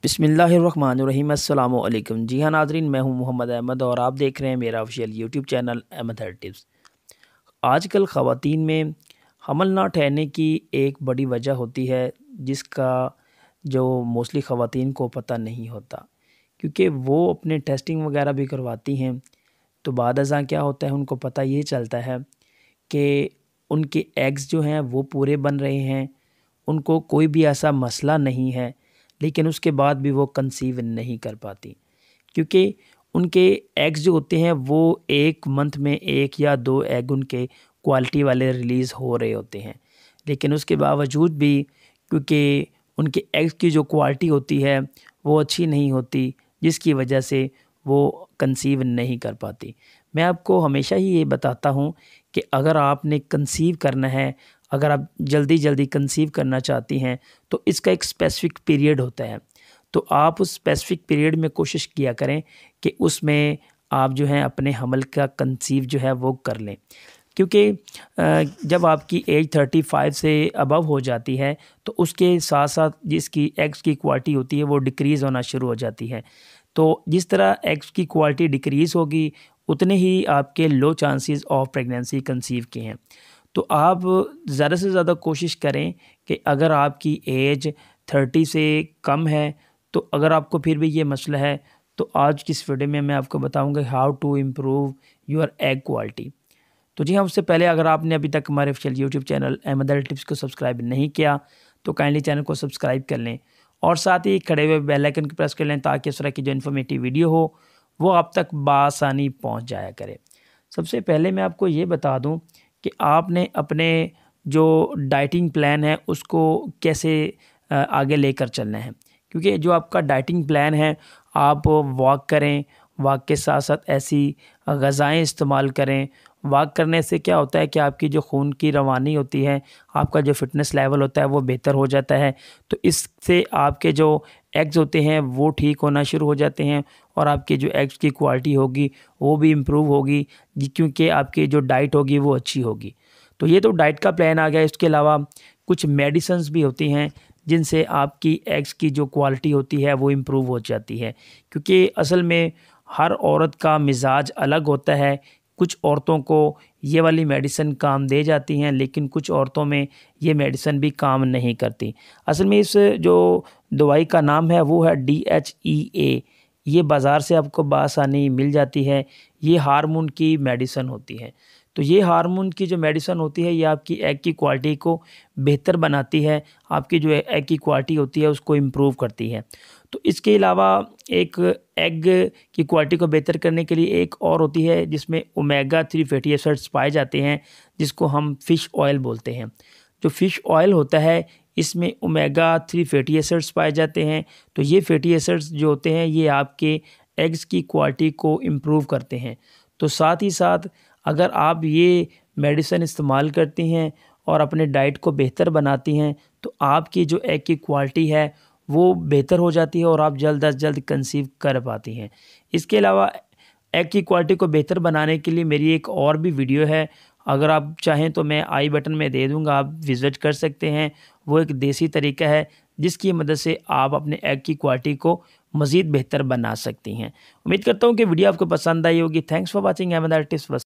बिस्मिल्लाहिर्रहमानिर्रहीम अस्सलामु अलैकुम। जी हाँ नाज़रीन, मैं हूँ मोहम्मद अहमद और आप देख रहे हैं मेरा official YouTube channel Ahmad health tips. आजकल ख़वातीन में हमल ना ठहरने की एक बड़ी वजह होती है जिसका जो मोस्टली ख़वातीन को पता नहीं होता, क्योंकि वो अपने टेस्टिंग वगैरह भी करवाती हैं। तो बाद अज़ां क्या होता है, उनको पता ये चलता है कि उनके एग्स जो हैं वो पूरे बन रहे हैं, उनको कोई भी ऐसा मसला नहीं है, लेकिन उसके बाद भी वो कंसीव नहीं कर पाती, क्योंकि उनके एग्स जो होते हैं वो एक मंथ में 1 या 2 एग उनके क्वालिटी वाले रिलीज़ हो रहे होते हैं। लेकिन उसके बावजूद भी क्योंकि उनके एग्स की जो क्वालिटी होती है वो अच्छी नहीं होती, जिसकी वजह से वो कंसीव नहीं कर पाती। मैं आपको हमेशा ही ये बताता हूँ कि अगर आपने कंसीव करना है, अगर आप जल्दी कंसीव करना चाहती हैं, तो इसका एक स्पेसिफ़िक पीरियड होता है। तो आप उस स्पेसिफ़िक पीरियड में कोशिश किया करें कि उसमें आप जो है अपने हमल का कंसीव जो है वो कर लें। क्योंकि जब आपकी एज 35 से अबव हो जाती है, तो उसके साथ-साथ जिसकी एग्स की क्वालिटी होती है वो डिक्रीज़ होना शुरू हो जाती है। तो जिस तरह एग्स की क्वालिटी डिक्रीज़ होगी, उतने ही आपके लो चांसेस ऑफ प्रेगनेंसी कंसीव के हैं। तो आप ज़्यादा से ज़्यादा कोशिश करें कि अगर आपकी एज 30 से कम है, तो अगर आपको फिर भी ये मसला है, तो आज की इस वीडियो में मैं आपको बताऊंगा how to improve your egg quality. तो जी हाँ, उससे पहले अगर आपने अभी तक हमारे official YouTube channel Ahmad health tips को सब्सक्राइब नहीं किया, तो काइंडली चैनल को सब्सक्राइब कर लें और साथ ही खड़े हुए बेल आइकन को प्रेस कर लें, ताकि इस तरह की जो इन्फॉर्मेटिव वीडियो हो वो आप तक बासानी पहुँच जाया करे। सबसे पहले मैं आपको ये बता दूं कि आपने अपने जो डाइटिंग प्लान है उसको कैसे आगे लेकर चलना है। क्योंकि जो आपका डाइटिंग प्लान है, आप वॉक करें, वॉक के साथ साथ ऐसी ग़िज़ाएँ इस्तेमाल करें। वॉक करने से क्या होता है कि आपकी जो खून की रवानी होती है, आपका जो फ़िटनेस लेवल होता है वो बेहतर हो जाता है। तो इससे आपके जो एग्स होते हैं वो ठीक होना शुरू हो जाते हैं और आपके जो एग्स की क्वालिटी होगी वो भी इम्प्रूव होगी, क्योंकि आपकी जो डाइट होगी वो अच्छी होगी। तो ये तो डाइट का प्लान आ गया। इसके अलावा कुछ मेडिसिन्स भी होती हैं जिनसे आपकी एग्स की जो क्वालिटी होती है वो इम्प्रूव हो जाती है, क्योंकि असल में हर औरत का मिजाज अलग होता है। कुछ औरतों को ये वाली मेडिसिन काम दे जाती हैं, लेकिन कुछ औरतों में ये मेडिसिन भी काम नहीं करती। असल में इस जो दवाई का नाम है वो है DHEA। ये बाज़ार से आपको बआसानी मिल जाती है। ये हार्मोन की मेडिसिन होती है। तो ये हार्मोन की जो मेडिसिन होती है ये आपकी एग की क्वालिटी को बेहतर बनाती है, आपकी जो एग की क्वालिटी होती है उसको इम्प्रूव करती है। तो इसके अलावा एक एग की क्वालिटी को बेहतर करने के लिए एक और होती है जिसमें ओमेगा 3 फैटी एसिड्स पाए जाते हैं, जिसको हम फ़िश ऑयल बोलते हैं। जो फ़िश ऑयल होता है इसमें ओमेगा 3 फैटी एसिड्स पाए जाते हैं। तो ये फैटी एसिड्स जो होते हैं ये आपके एग्स की क्वालिटी को इम्प्रूव करते हैं। तो साथ ही साथ अगर आप ये मेडिसिन इस्तेमाल करती हैं और अपने डाइट को बेहतर बनाती हैं, तो आपकी जो एग की क्वालिटी है वो बेहतर हो जाती है और आप जल्द अज जल्द कंसीव कर पाती हैं। इसके अलावा एग की क्वालिटी को बेहतर बनाने के लिए मेरी एक और भी वीडियो है, अगर आप चाहें तो मैं आई बटन में दे दूंगा, आप विज़िट कर सकते हैं। वो एक देसी तरीका है जिसकी मदद से आप अपने एग की क्वालिटी को मज़ीद बेहतर बना सकती हैं। उम्मीद करता हूँ कि वीडियो आपको पसंद आई होगी। Thanks for watching Ahmad health tips.